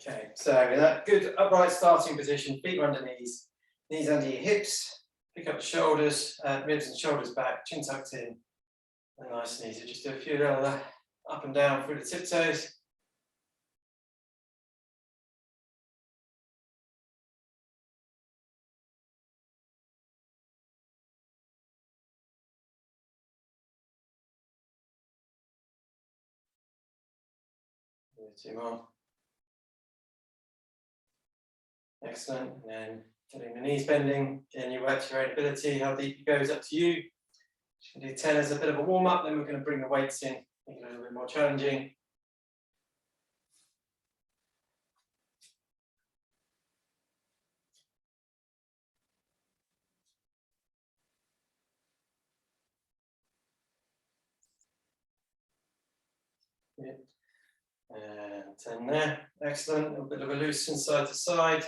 Okay, so in that good upright starting position, feet under knees, knees under your hips, pick up the shoulders, ribs and shoulders back, chin tucked in, and nice and easy. Just do a few little up and down through the tiptoes. Two more. Excellent. And then getting the knees bending, again, you work to your own ability, how deep it goes up to you. Just going to do 10 as a bit of a warm up, then we're going to bring the weights in, make it a little bit more challenging. Good. And 10 there. Excellent. A little bit of a loosen side to side.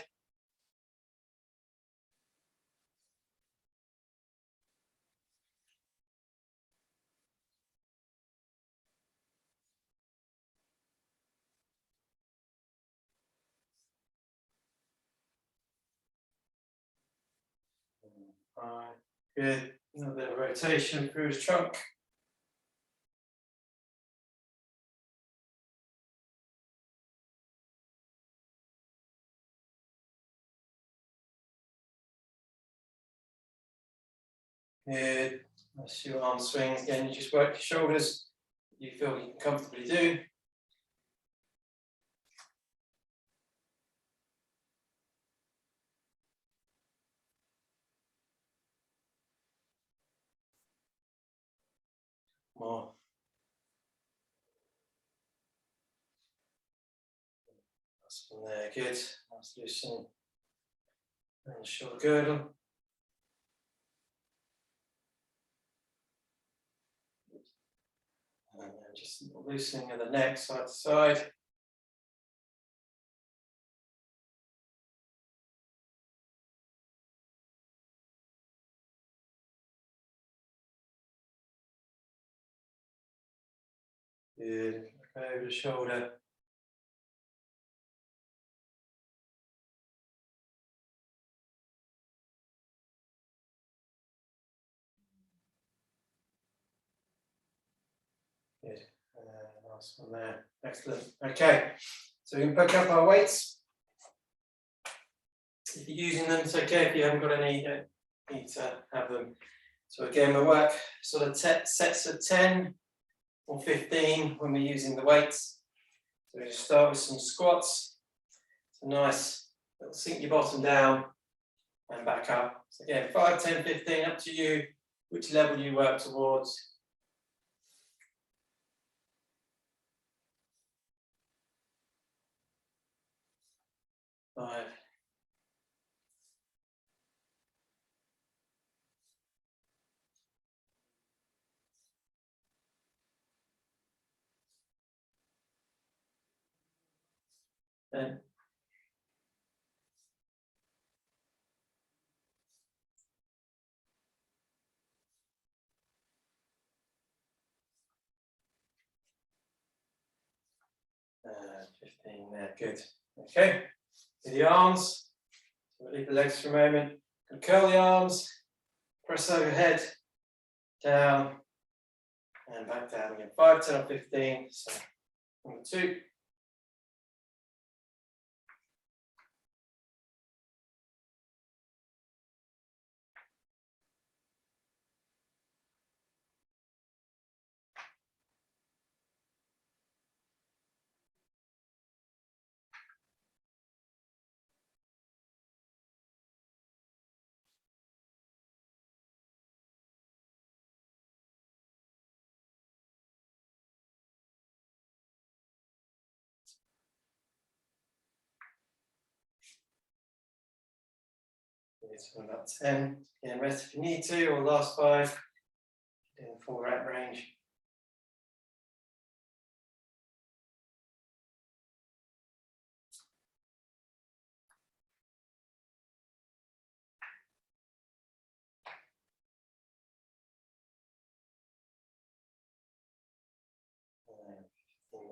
Alright, good. A little bit of rotation through his trunk. Good. That's your arm swings. Again, you just work your shoulders. You feel you can comfortably do. More. That's from there. Good. Let's loosen. And shoulder girdle. And then just loosening of the neck side to side. Good. Over the shoulder. Good. Last one there. Excellent. Okay. So we can pick up our weights. If you're using them, it's okay. If you haven't got any, you don't need to have them. So again, we work sort of sets of 10 or 15 when we're using the weights. So we just start with some squats. So nice, it'll sink your bottom down and back up. So again, 5, 10, 15, up to you, which level you work towards. Five. Then. 15 there, good. Okay, to the arms. So leave the legs for a moment. And curl the arms, press overhead, down, and back down again. 5, 10, or 15. So, number 2. So about 10. Again, rest if you need to, or last 5. In full rep range.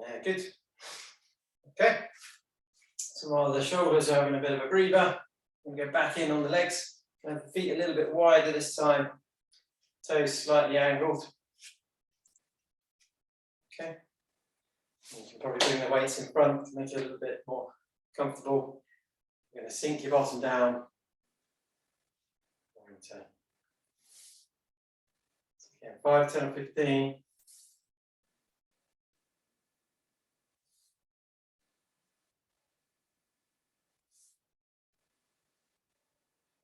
There, good. Okay. So while the shoulders are having a bit of a breather, we'll go back in on the legs. And the feet a little bit wider this time. Toes slightly angled. Okay. You can probably bring the weights in front to make it a little bit more comfortable. You're going to sink your bottom down. So again, 5, 10 or 15.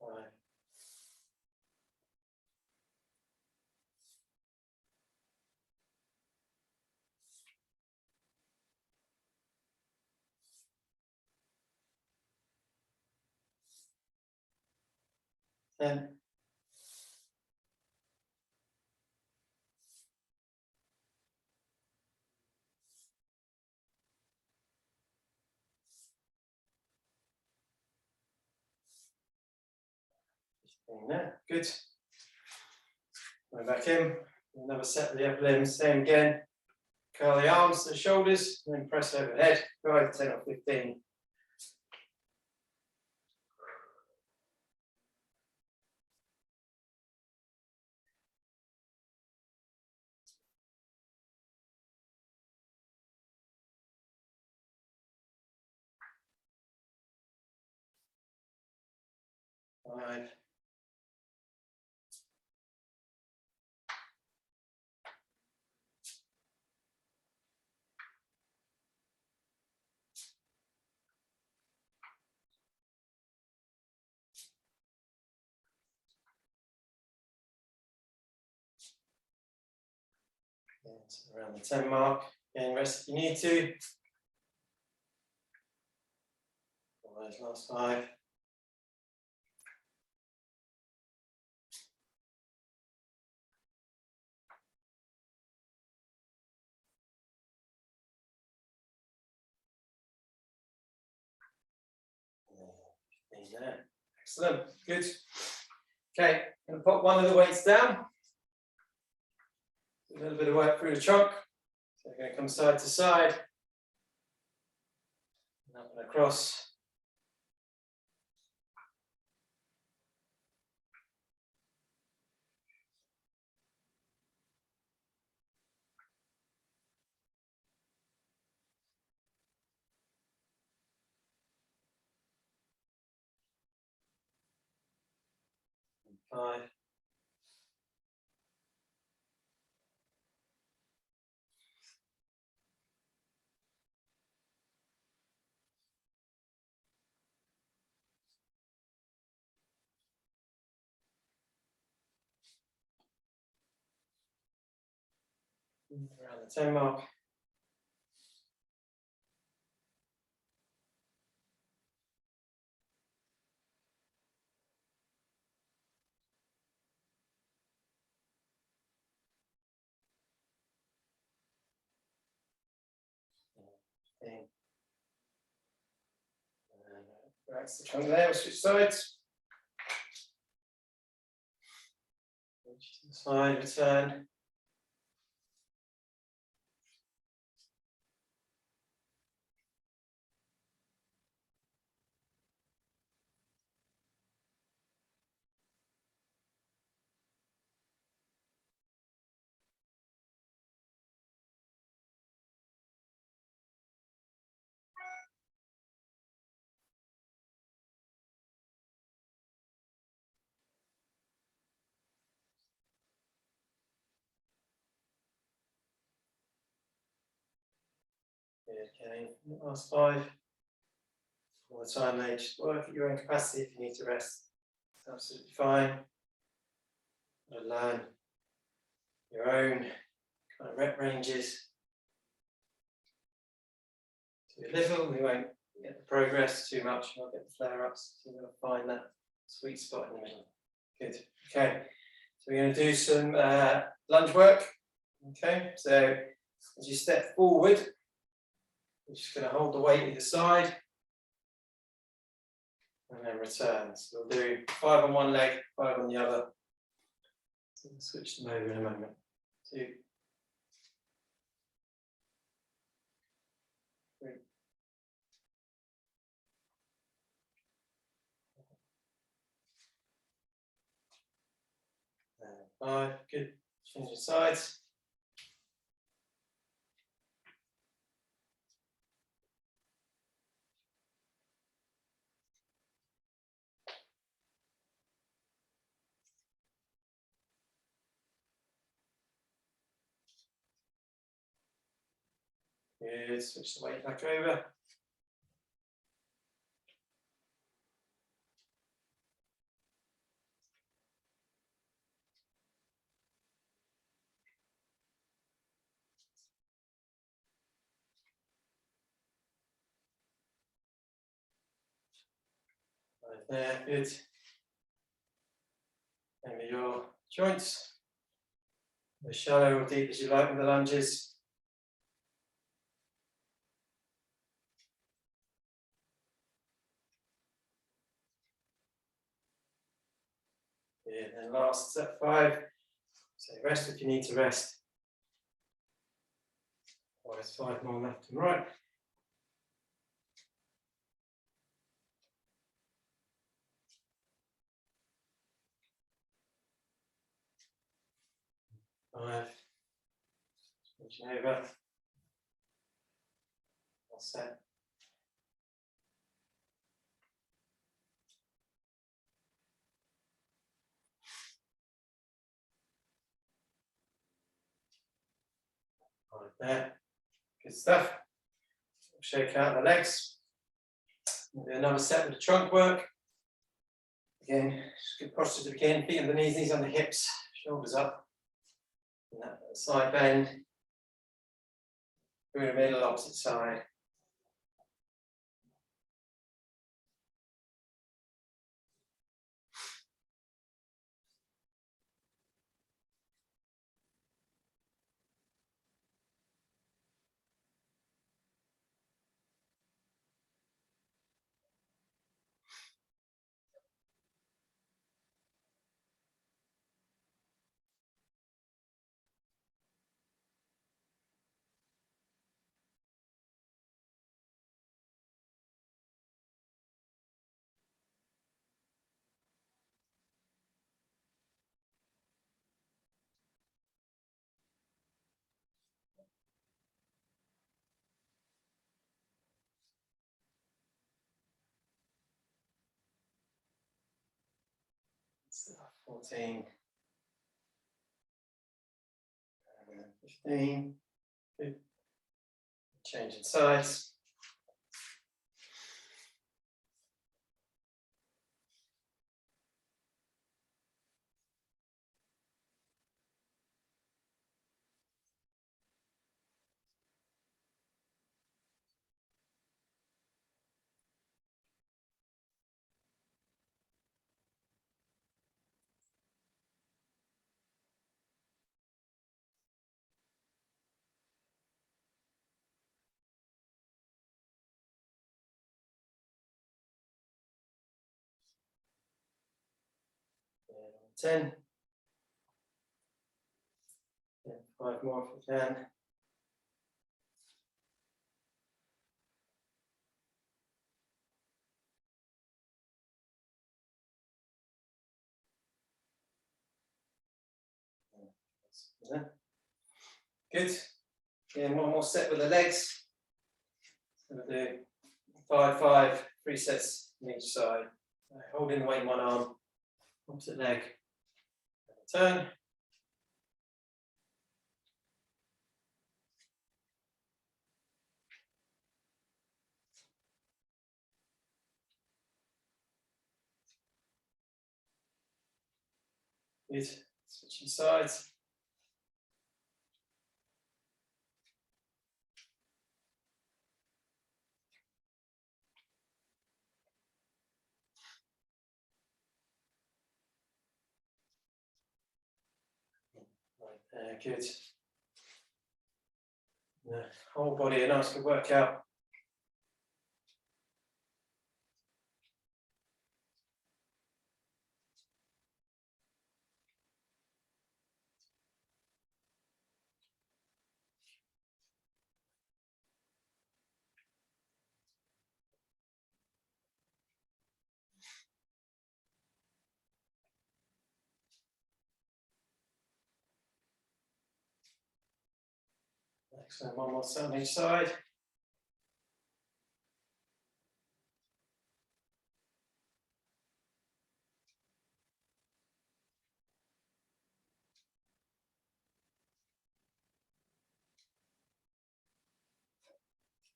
Right. Then there, good. Going back in, another set of the upper limbs, same again. Curl the arms to the shoulders, and then press overhead. 5, 10 or 15. Five. And around the 10 mark. Again, rest if you need to. Those last 5. There. Excellent, good. Okay, I'm going to put one of the weights down. A little bit of work through the trunk. So we're going to come side to side. And up and across. And 5. Around the 10 mark. And relax the trunk there, we'll switch sides. Switch to the side, return. Okay, last 5. All the time there, just work at your own capacity if you need to rest. It's absolutely fine. But learn your own kind of rep ranges. Too little, we won't get the progress too much, we'll get the flare-ups. So we'll find that sweet spot in the middle. Good. Okay. So we're going to do some lunge work. Okay. So as you step forward, you're just going to hold the weight either side and then return. So we'll do 5 on one leg, 5 on the other. So we'll switch them over in a moment. 2, 3, 5, good. Changing sides. Good, switch the weight back over. Right there, good. Remember your joints. As shallow or deep as you like with the lunges. Yeah, and last set 5. So rest if you need to rest. Otherwise 5 more left and right. Five. Switching over. All set. Right there. Good stuff. Shake out the legs. We'll do another set with the trunk work. Again, just good posture to begin. Feet on the knees on the hips, shoulders up. And that side bend. Through the middle, opposite side. So 14. 15. Good. Changing sides. And 10. Yeah, 5 more if we can. Yeah. Good. Again, one more set with the legs. We'll do 5, 5, 3 sets on each side. Holding the weight in one arm, opposite leg. Turn. Good. Switching sides. Right, good. The whole body, a nice good workout. Excellent, one more set on each side.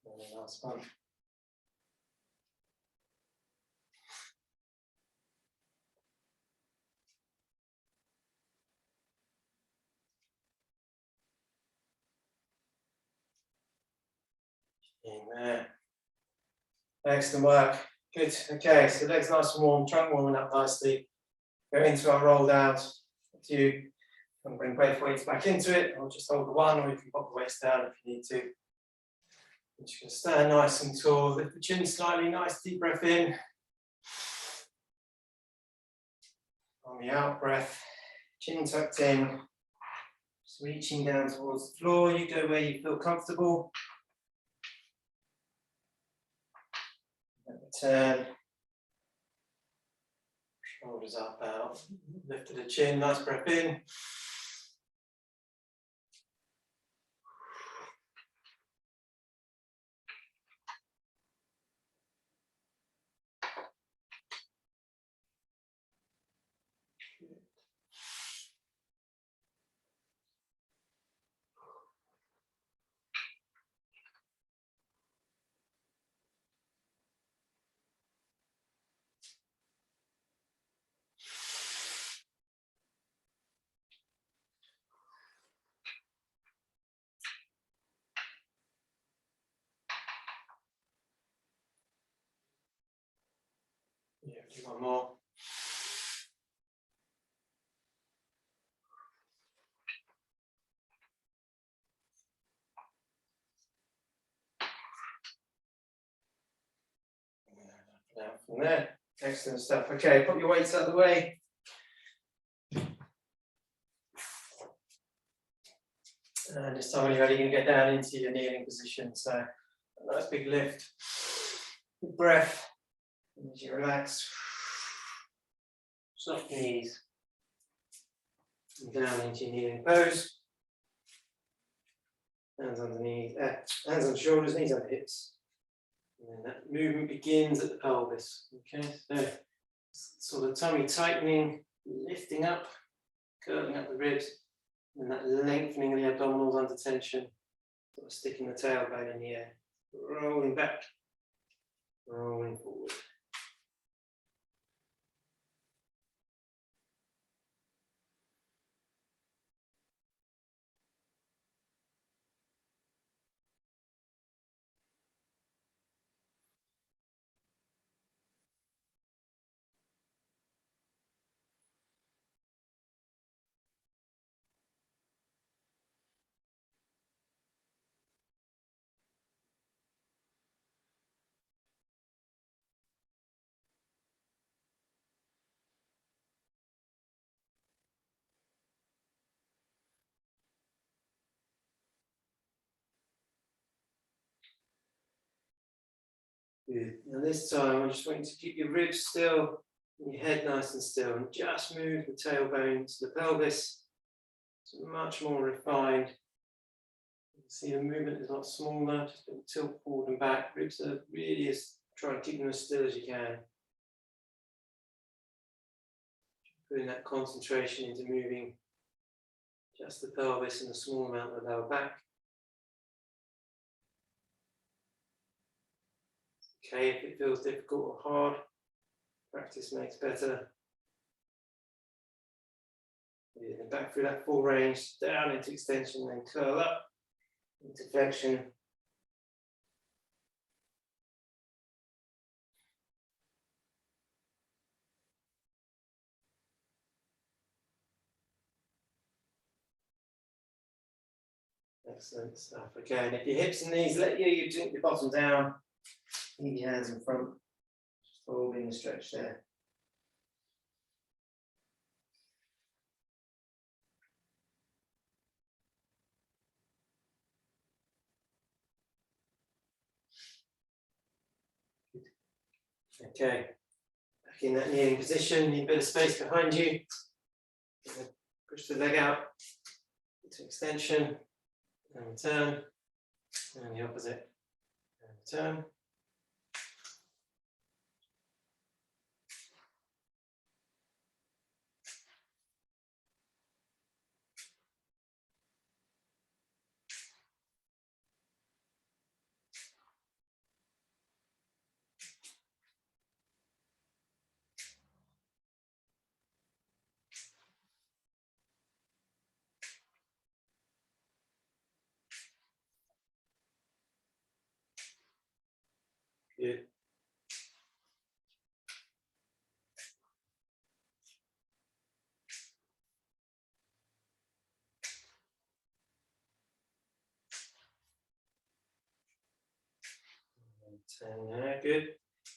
And the last one. In there. Excellent work. Good. Okay, so legs nice and warm, trunk warming up nicely. Go into our roll down. Up to you. And bring both weights back into it, or just hold the one, or you can pop the weights down if you need to. And just gonna stand nice and tall. Lift the chin slightly, nice deep breath in. On the out breath, chin tucked in. Just reaching down towards the floor. You go where you feel comfortable. Turn, shoulders up, out, lift to the chin, nice breath in. Yeah, do one more. Down from there. Excellent stuff. Okay, put your weights out of the way. And this time when you're ready, you're going to get down into your kneeling position. So a nice big lift. Big breath. And as you relax, soft knees. And down into your kneeling pose. Hands underneath, hands on shoulders, knees on hips. And then that movement begins at the pelvis. Okay, so sort of tummy tightening, lifting up, curling up the ribs, and that lengthening of the abdominals under tension, sort of sticking the tailbone in the air, rolling back, rolling forward. Good. Now this time, I just want you to keep your ribs still, and your head nice and still, and just move the tailbone to the pelvis. It's much more refined. You can see the movement is a lot smaller, just a little tilt forward and back. Ribs are really try to keep them as still as you can. Putting that concentration into moving just the pelvis and a small amount of the lower back. Okay, if it feels difficult or hard, practice makes better. And back through that full range, down into extension, then curl up into flexion. Excellent stuff. Okay, and if your hips and knees let you sink your bottom down, leave your hands in front, just holding the stretch there. Okay, back in that kneeling position, need a bit of space behind you. Push the leg out into extension and return. and the opposite, and turn. Good. And good.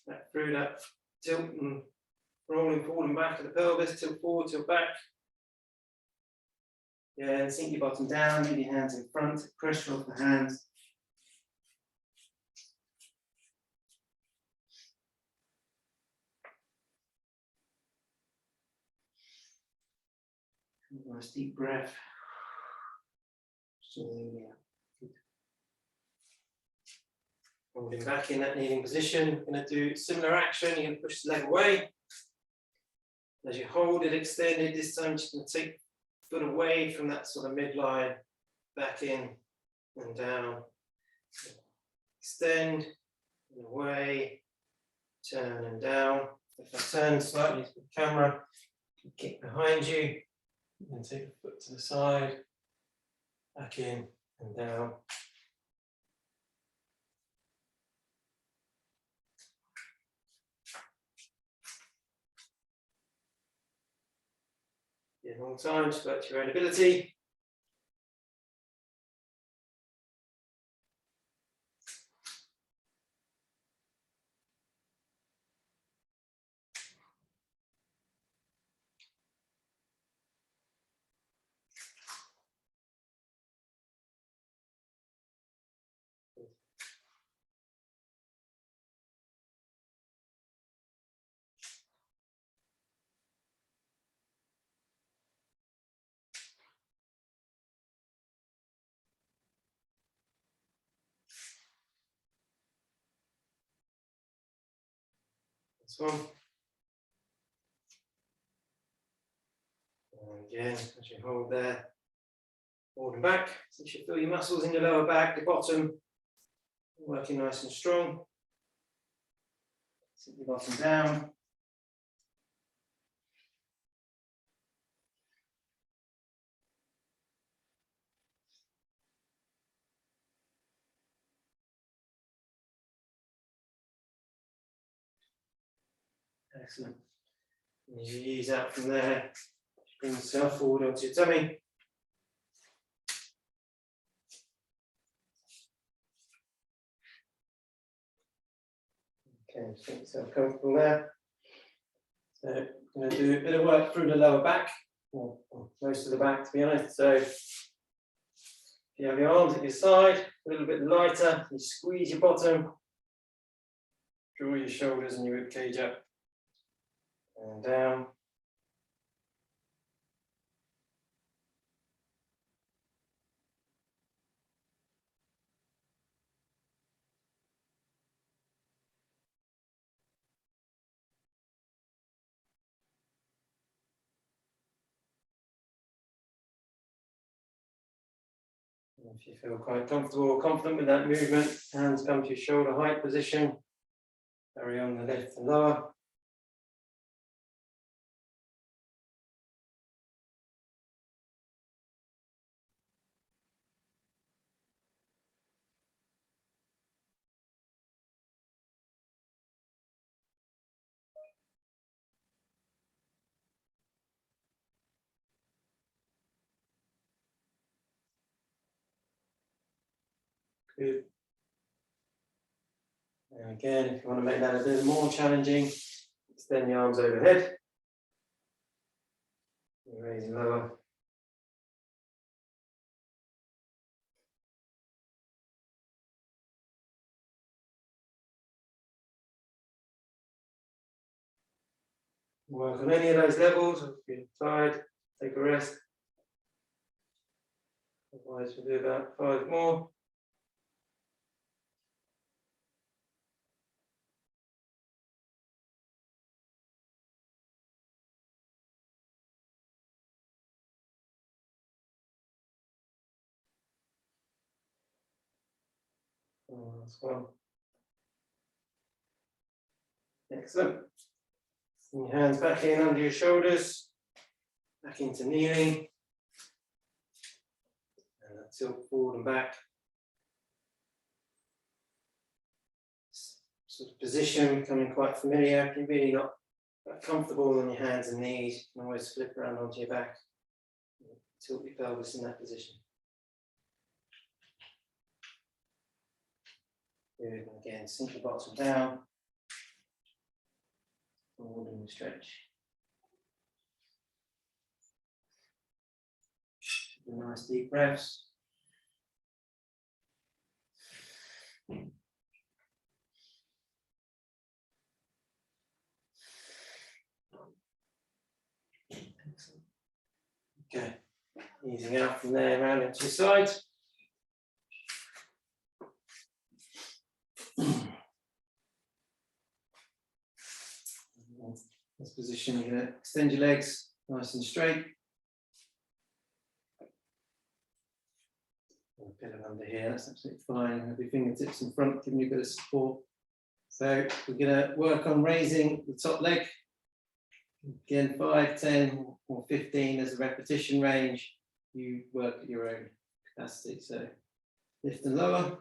Back through that tilt and rolling forward and back to the pelvis, tilt forward, tilt back. Yeah, and sink your bottom down, leave your hands in front, pressure off the hands. Nice deep breath. Holding back in that kneeling position. We're going to do similar action. You're going to push the leg away. As you hold it extended, this time just going to take the foot away from that sort of midline, back in and down. Extend and away, turn and down. If I turn slightly to the camera, kick behind you, and take the foot to the side, back in and down. Yeah, long time, just work to your own ability. This one. And again, as you hold there, forward and back. So you should feel your muscles in your lower back, the bottom, working nice and strong. Sit your bottom down. Excellent. And as you ease out from there, bring yourself forward onto your tummy. Okay, just make yourself comfortable there. So I'm going to do a bit of work through the lower back, or most of the back to be honest. So if you have your arms at your side, a little bit lighter, you squeeze your bottom, draw your shoulders and your rib cage up and down. If you feel quite comfortable or confident with that movement, hands come to your shoulder height position. Carry on the lift and lower. Good. And again, if you want to make that a bit more challenging, extend the arms overhead. Raise and lower. Work on any of those levels. If you're tired, take a rest. Otherwise, we'll do about 5 more. Last one. Excellent. Bring your hands back in under your shoulders, back into kneeling. And tilt forward and back. Sort of position becoming quite familiar. If you're really not comfortable on your hands and knees, you can always flip around onto your back. Tilt your pelvis in that position. Good. And again, sink your bottom down. Forward and stretch. Nice deep breaths. Excellent. Okay, easing out from there, round into your side. This position, you're going to extend your legs nice and straight. Pillow under here, that's absolutely fine. Have your fingertips in front, giving you a bit of support. So we're going to work on raising the top leg. Again, 5, 10, or 15 as a repetition range. You work at your own capacity. So lift and lower.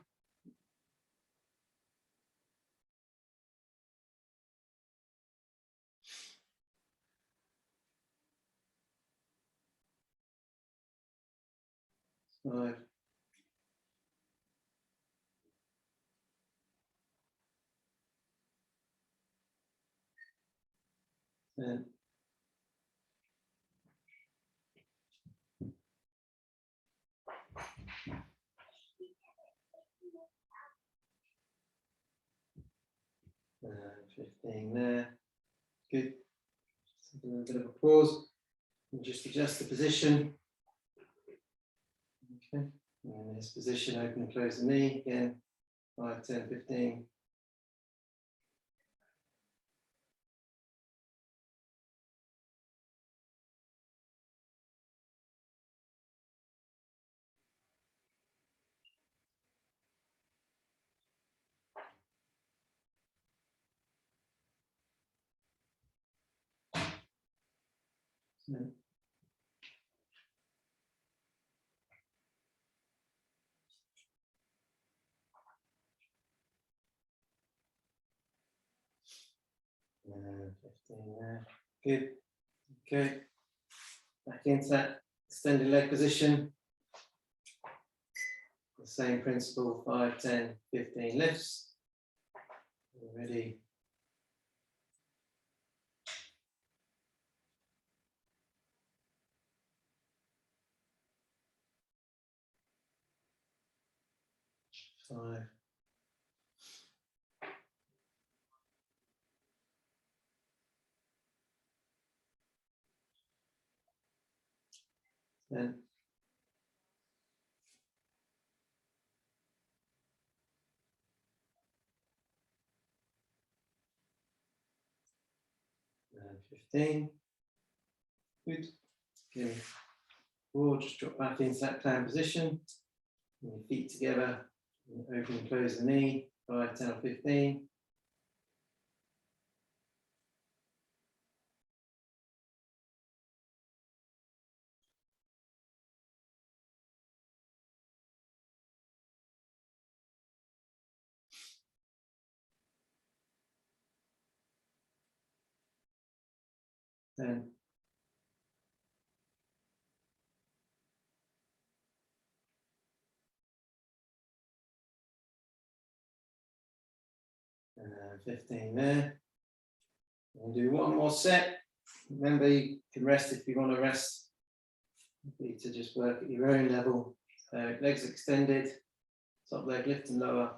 Five. 10. 15 there. Good. Just a little bit of a pause. And just adjust the position. Okay. And in this position, open and close the knee. Again, 5, 10, 15. So, 15 there. Good. Okay. Back into that extended leg position. The same principle, 5, 10, 15 lifts. Ready. Five. 10. 15. Good. Okay. Or just drop back into that clown position. And your feet together. Open and close the knee. 5, 10, or 15. Then 15 there. We'll do one more set. Remember, you can rest if you want to rest. You need to just work at your own level. So legs extended, top leg lift and lower.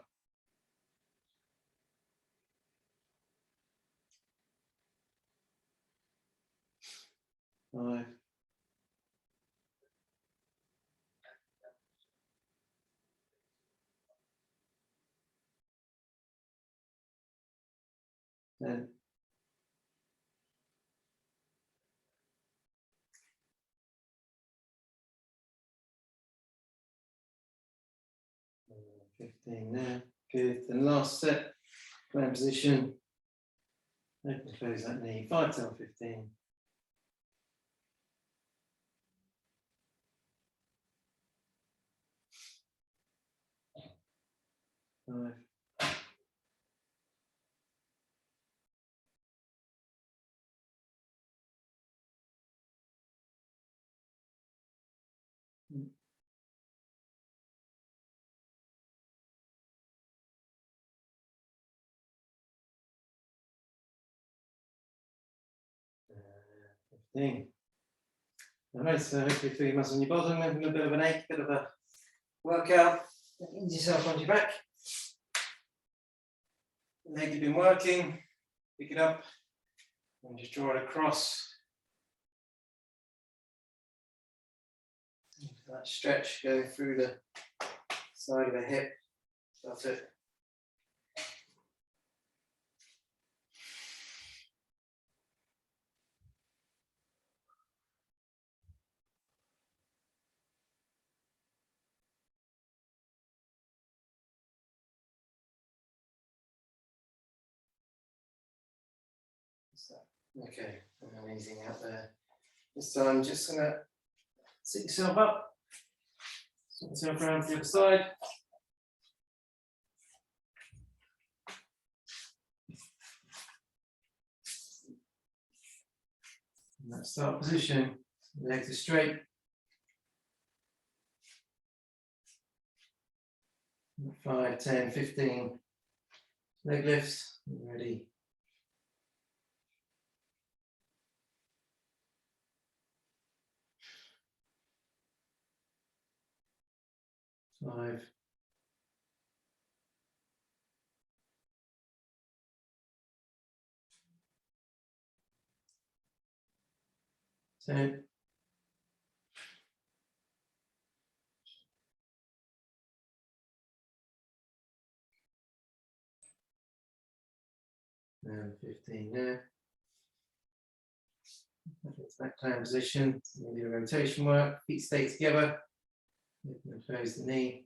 5. 10. 15 there. Good. And last set, plan position. Open and close that knee. 5 till 15. 5. Uh, 15. Alright, so hopefully feel your muscle in your bottom, having a bit of an ache, bit of a workout. Ease yourself onto your back. The leg you've been working, pick it up and just draw it across. That stretch going through the side of the hip. That's it. Okay, and easing out there. This time, just gonna sit yourself up, swing yourself around to the other side. In that start position, legs are straight. 5, 10, 15 leg lifts. Ready. 5. 10. And 15 there. Back climb position. Maybe a rotation work. Feet stay together. Open and close the knee.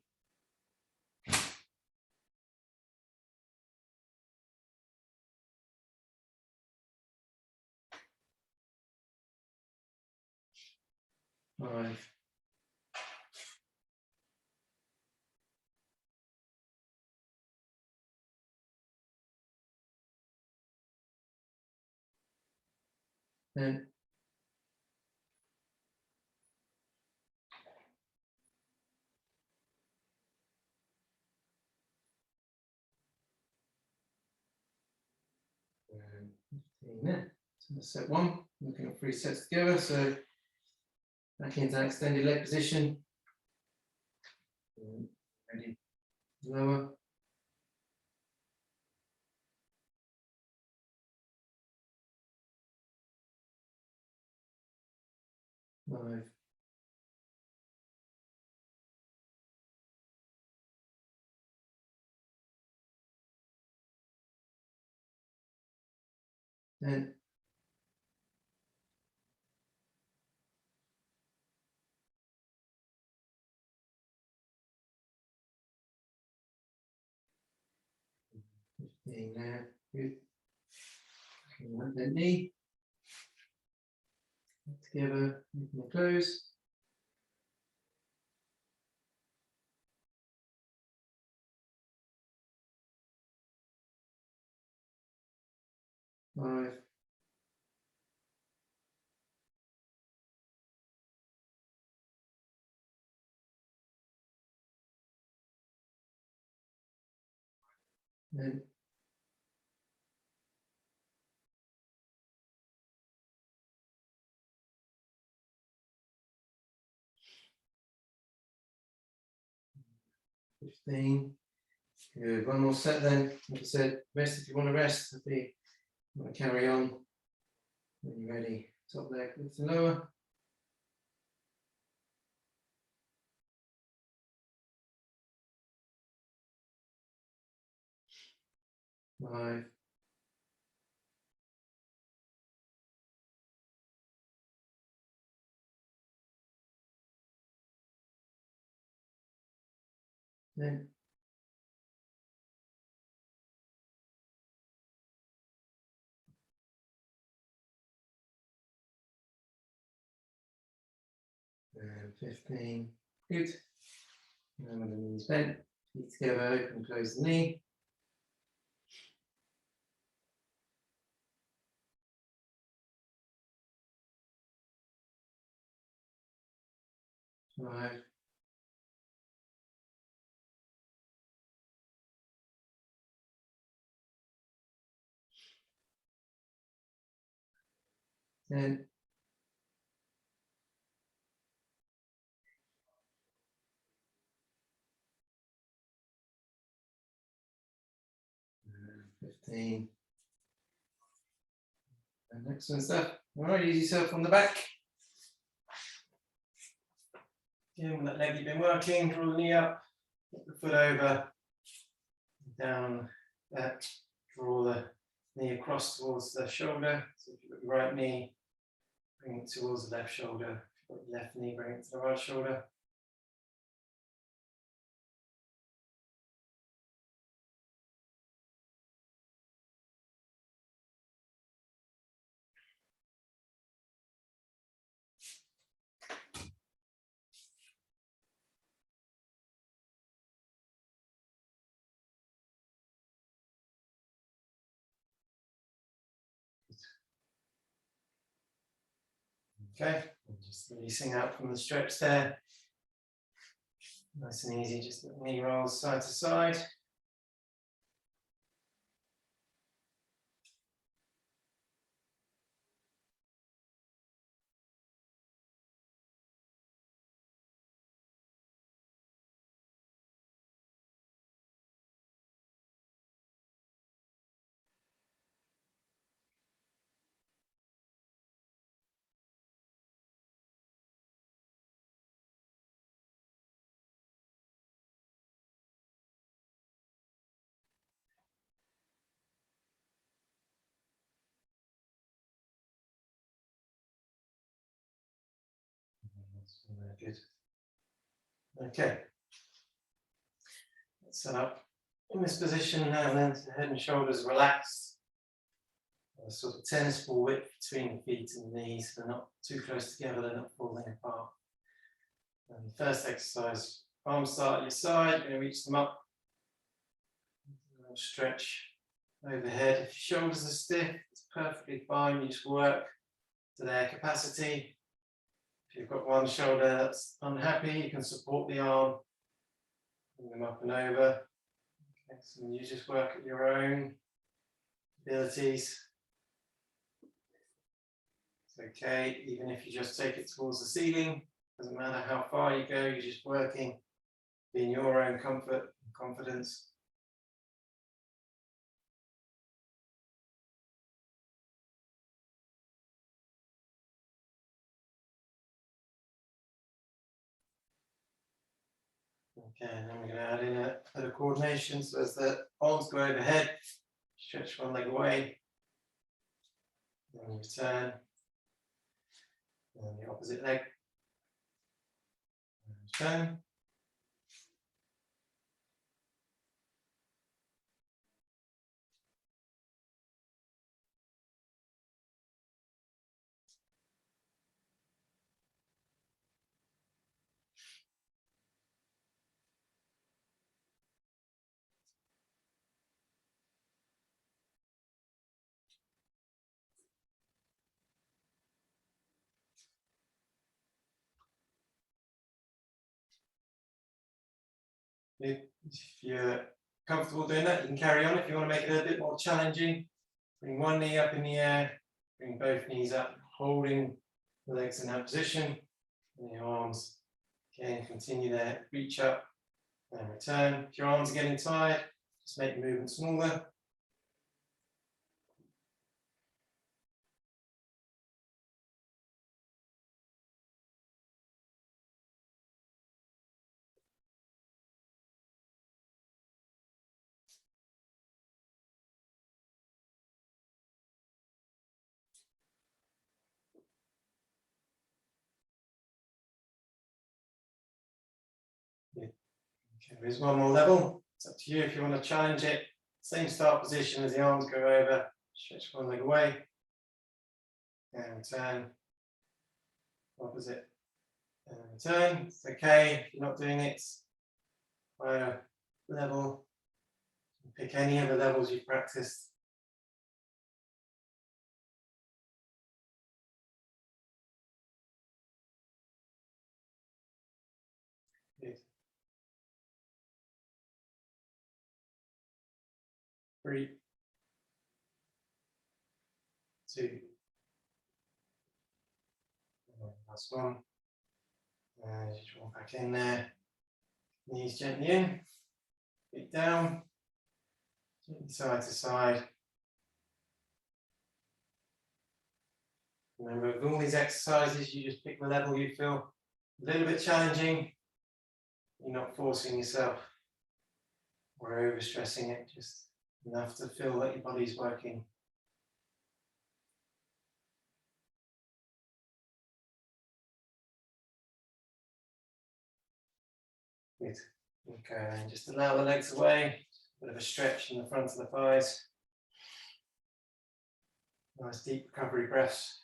5. 10. And 15 there. So that's set 1. Looking at 3 sets together. So back into that extended leg position. Ready. Lower. 5. 10. 15 there. Good. And then knee. Together. Open and close. 5. 10. 15. Good. One more set then. Like I said, rest if you want to rest. If you want to carry on when you're ready. Top leg lift and lower. 5. 10. 15. Good. And with the knees bent, feet together, open, close the knee. 5. 10. 15. And excellent stuff. All right, ease yourself on the back. Again, with that leg you've been working, draw the knee up, put the foot over, down, draw the knee across towards the shoulder. So if you've got your right knee, bring it towards the left shoulder. If you've got your left knee, bring it to the right shoulder. Okay, and just releasing out from the stretch there. Nice and easy, just the knee rolls side to side. That's very good. Okay, let's set up in this position now, and then the head and shoulders relaxed. A sort of tennis ball width between the feet and the knees. They're not too close together, they're not falling apart. And the first exercise, arms start at your side, you're going to reach them up. Stretch overhead. If your shoulders are stiff, it's perfectly fine. You just work to their capacity. If you've got one shoulder that's unhappy, you can support the arm, bring them up and over. Okay, so you just work at your own abilities. It's okay, even if you just take it towards the ceiling, doesn't matter how far you go, you're just working in your own comfort and confidence. Okay, and then we're going to add in a bit of coordination. So as the arms go overhead, stretch one leg away, then return, and the opposite leg, return. If you're comfortable doing that, you can carry on. If you want to make it a bit more challenging, bring one knee up in the air, bring both knees up, holding the legs in that position, and the arms, again, continue there, reach up and return. If your arms are getting tired, just make the movement smaller. Okay, there's one more level. It's up to you if you want to challenge it. Same start position as the arms go over. Stretch one leg away and return. Opposite And return. It's okay if you're not doing it higher level. Pick any of the levels you've practiced. Good. 3, 2, last one. And just draw back in there. Knees gently in, feet down, gently side to side. Remember, with all these exercises, you just pick the level you feel a little bit challenging. You're not forcing yourself or overstressing it, just enough to feel that your body's working. Good. Okay, then just allow the legs away. A bit of a stretch in the front of the thighs. Nice deep recovery breaths.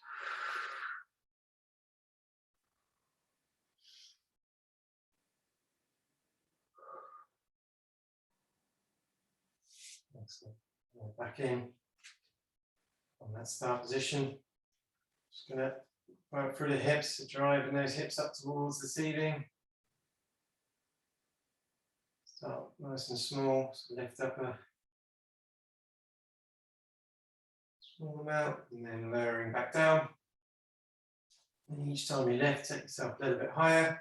Excellent. Back in on that start position. Just going to work through the hips, driving those hips up towards the ceiling. Start nice and small, so lift up a small amount and then lowering back down. And each time you lift, take yourself a little bit higher.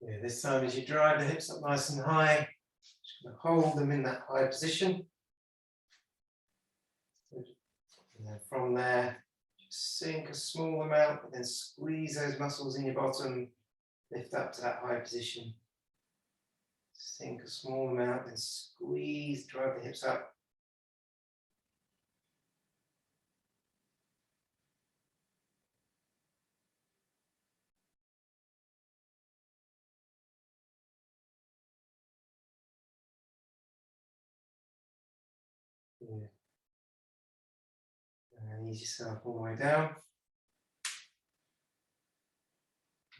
Yeah, this time as you drive the hips up nice and high, just going to hold them in that high position. And then from there, just sink a small amount, but then squeeze those muscles in your bottom, lift up to that high position. Sink a small amount, then squeeze, drive the hips up. Yeah. And ease yourself all the way down.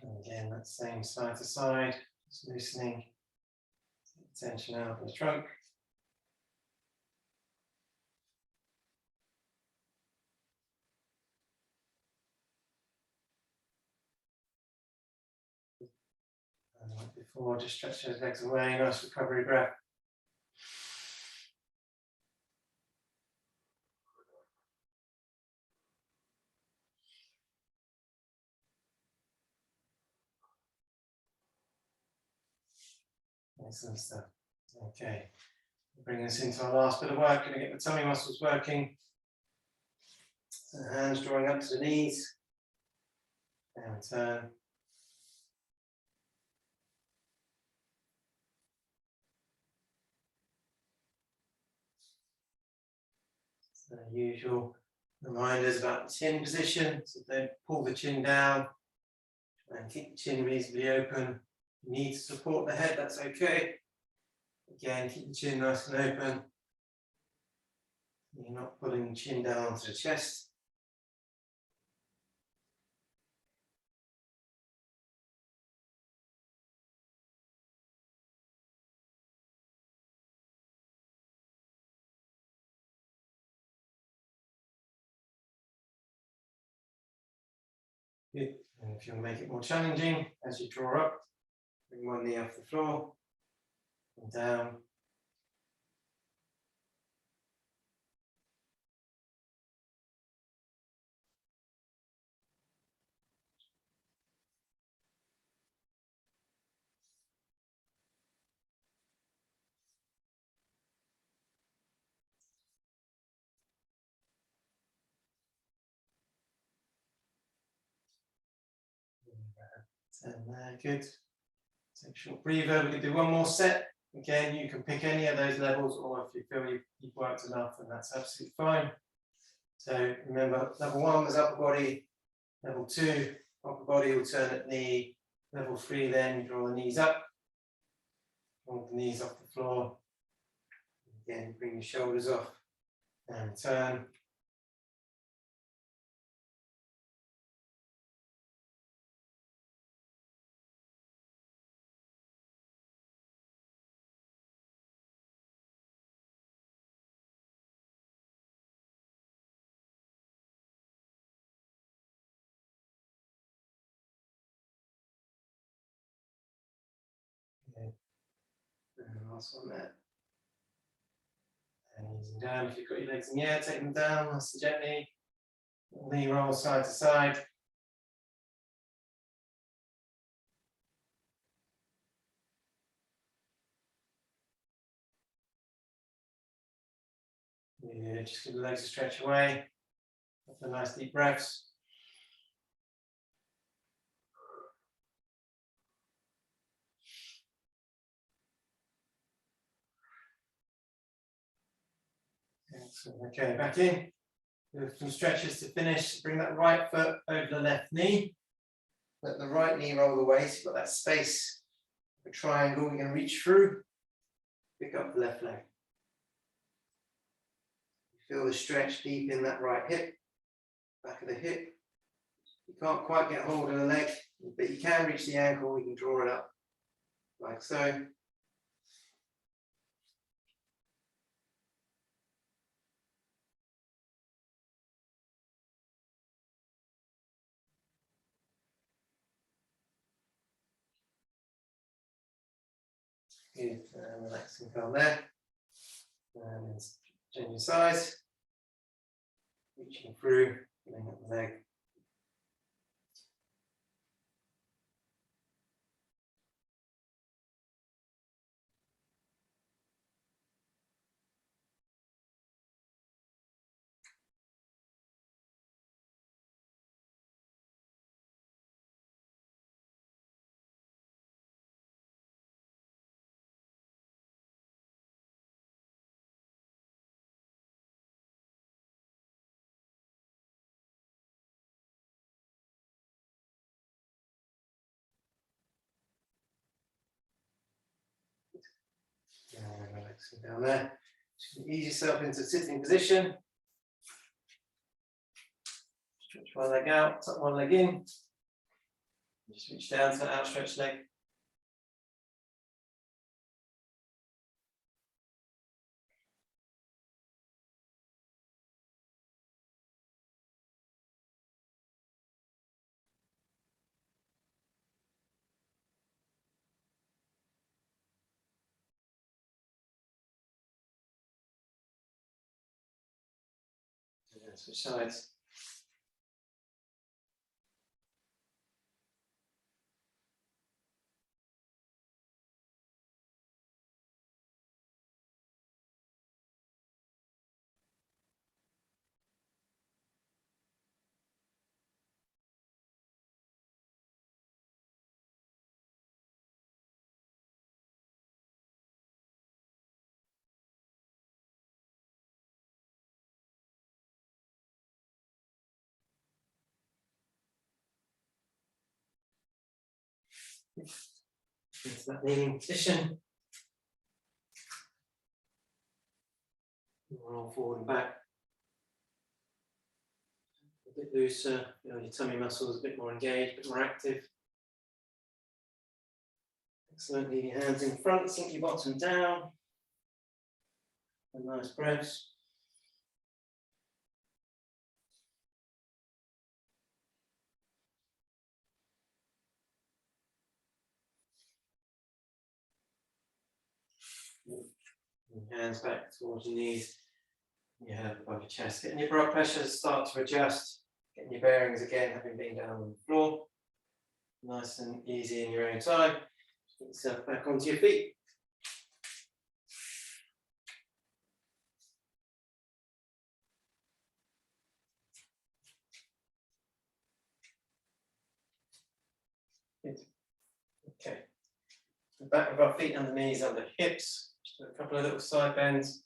And again, that same side to side, just loosening the tension out of the trunk. And like before, just stretch those legs away, nice recovery breath. Excellent stuff. Okay, bring us into our last bit of work. Going to get the tummy muscles working. So hands drawing up to the knees. And turn. So usual reminders about the chin position. So don't pull the chin down and keep the chin reasonably open. If you need to support the head, that's okay. Again, keep the chin nice and open. You're not pulling the chin down onto the chest. Good. And if you want to make it more challenging, as you draw up, bring one knee off the floor and down. And good. Take a short breather. We can do one more set. Again, you can pick any of those levels, or if you feel you've worked enough, then that's absolutely fine. So remember, level 1 was upper body, level 2, upper body, alternate knee, level 3, then you draw the knees up, draw the knees off the floor. Again, bring your shoulders off and turn. Okay. And last one there. And easing down. If you've got your legs in the air, take them down nice and gently. Knee roll side to side. Yeah, just give the legs a stretch away. Have a nice deep breaths. Excellent. Okay, back in. Do some stretches to finish. Bring that right foot over the left knee. Let the right knee roll away. So you've got that space, a triangle. You can reach through. Pick up the left leg. Feel the stretch deep in that right hip, back of the hip. You can't quite get hold of the leg, but you can reach the ankle. You can draw it up like so. Good, and relaxing down there. And change your size. Reaching through, filling up the leg. And relaxing down there. Just ease yourself into sitting position. Stretch one leg out, tuck one leg in. Just reach down to the outstretched leg. And switch sides. Into that kneeling position. Roll forward and back. A bit looser, your tummy muscles a bit more engaged, a bit more active. Excellent. Leave your hands in front, sink your bottom down. And nice breaths. And hands back towards your knees. Your head above your chest. Getting your blood pressure start to adjust. Getting your bearings again, having been down on the floor. Nice and easy in your own time. Get yourself back onto your feet. Good. the back of our feet under knees, under hips. Just do a couple of little side bends.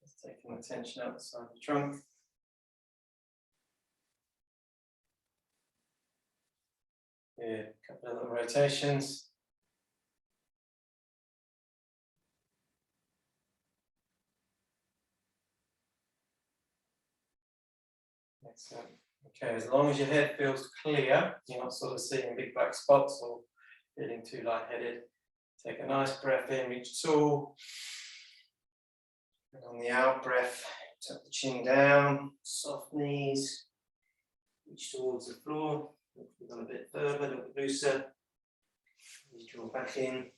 Just taking the tension out the side of the trunk. Yeah, a couple of little rotations. Excellent. Okay, as long as your head feels clear, you're not sort of seeing big black spots or feeling too lightheaded, take a nice breath in, reach tall. And on the out breath, tuck the chin down, soft knees, reach towards the floor, look a bit further, a little bit looser. You draw back in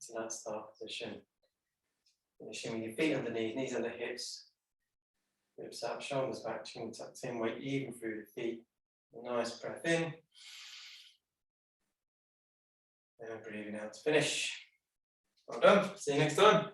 to that start position. Finishing with your feet underneath, knees under hips. Hips up, shoulders back, chin tucked in, weight even through the feet. A nice breath in. And breathing out to finish. Well done. See you next time.